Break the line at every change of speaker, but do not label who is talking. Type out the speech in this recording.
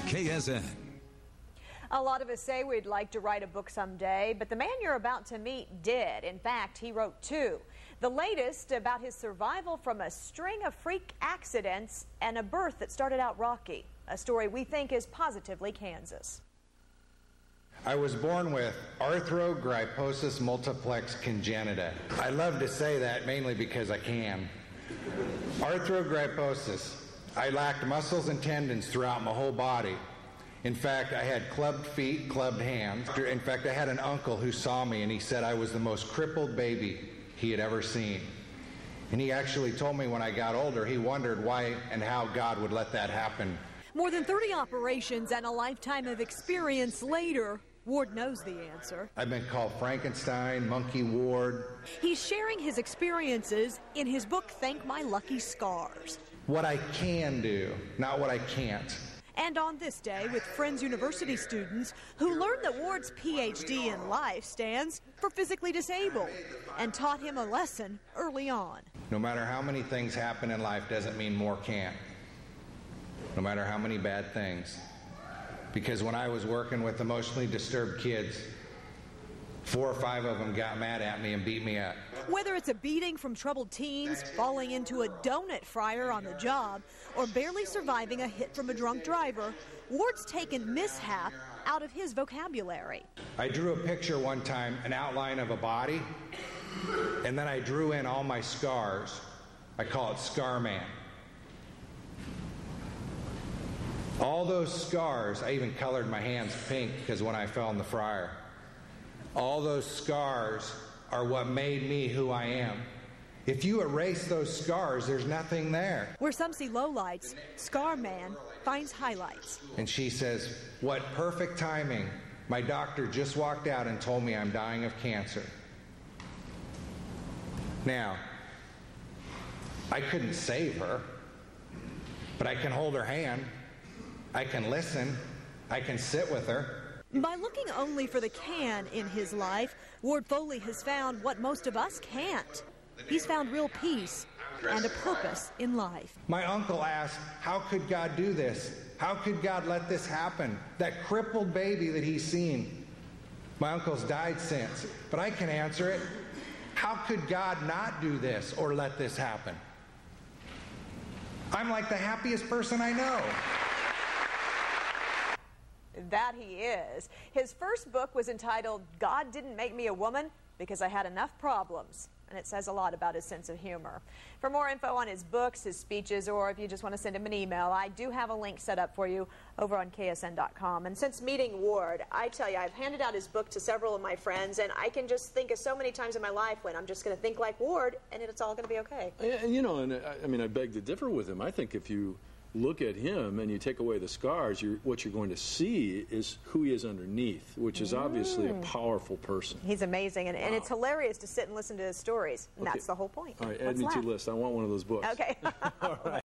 KSN.
A lot of us say we'd like to write a book someday, but the man you're about to meet did. In fact, he wrote two. The latest about his survival from a string of freak accidents and a birth that started out rocky. A story we think is positively Kansas.
I was born with arthrogryposis multiplex congenita. I love to say that mainly because I can. Arthrogryposis. I lacked muscles and tendons throughout my whole body. In fact, I had clubbed feet, clubbed hands. In fact, I had an uncle who saw me and he said I was the most crippled baby he had ever seen. And he actually told me when I got older, he wondered why and how God would let that happen.
More than 30 operations and a lifetime of experience later, Ward knows the answer.
I've been called Frankenstein, Monkey Ward.
He's sharing his experiences in his book, Thank My Lucky Scars.
What I can do, not what I can't.
And on this day, with Friends University students who learned that Ward's PhD in life stands for physically disabled and taught him a lesson early on.
No matter how many things happen in life doesn't mean more can't. No matter how many bad things. Because when I was working with emotionally disturbed kids, 4 or 5 of them got mad at me and beat me up.
Whether it's a beating from troubled teens, falling into a donut fryer on the job, or barely surviving a hit from a drunk driver, Ward's taken mishap out of his vocabulary.
I drew a picture one time, an outline of a body, and then I drew in all my scars. I call it Scar Man. All those scars, I even colored my hands pink because when I fell in the fryer. All those scars are what made me who I am. If you erase those scars, there's nothing there.
Where some see lowlights, Scar Man finds highlights.
And she says, what perfect timing. My doctor just walked out and told me I'm dying of cancer. Now, I couldn't save her, but I can hold her hand. I can listen. I can sit with her.
By looking only for the can in his life, Ward Foley has found what most of us can't. He's found real peace and a purpose in life.
My uncle asked, how could God do this? How could God let this happen? That crippled baby that he's seen. My uncle's died since, but I can answer it. How could God not do this or let this happen? I'm like the happiest person I know.
That he is. His first book was entitled, God Didn't Make Me a Woman Because I Had Enough Problems. And it says a lot about his sense of humor. For more info on his books, his speeches, or if you just want to send him an email, I do have a link set up for you over on KSN.com. And since meeting Ward, I tell you, I've handed out his book to several of my friends, and I can just think of so many times in my life when I'm just going to think like Ward, and it's all going to be okay.
You know, and I mean, I beg to differ with him. I think if you look at him and you take away the scars, what you're going to see is who he is underneath, which is obviously a powerful person.
He's amazing, and it's hilarious to sit and listen to his stories, and that's the whole point.
All right, add me to your list. I want one of those books.
Okay.
All right.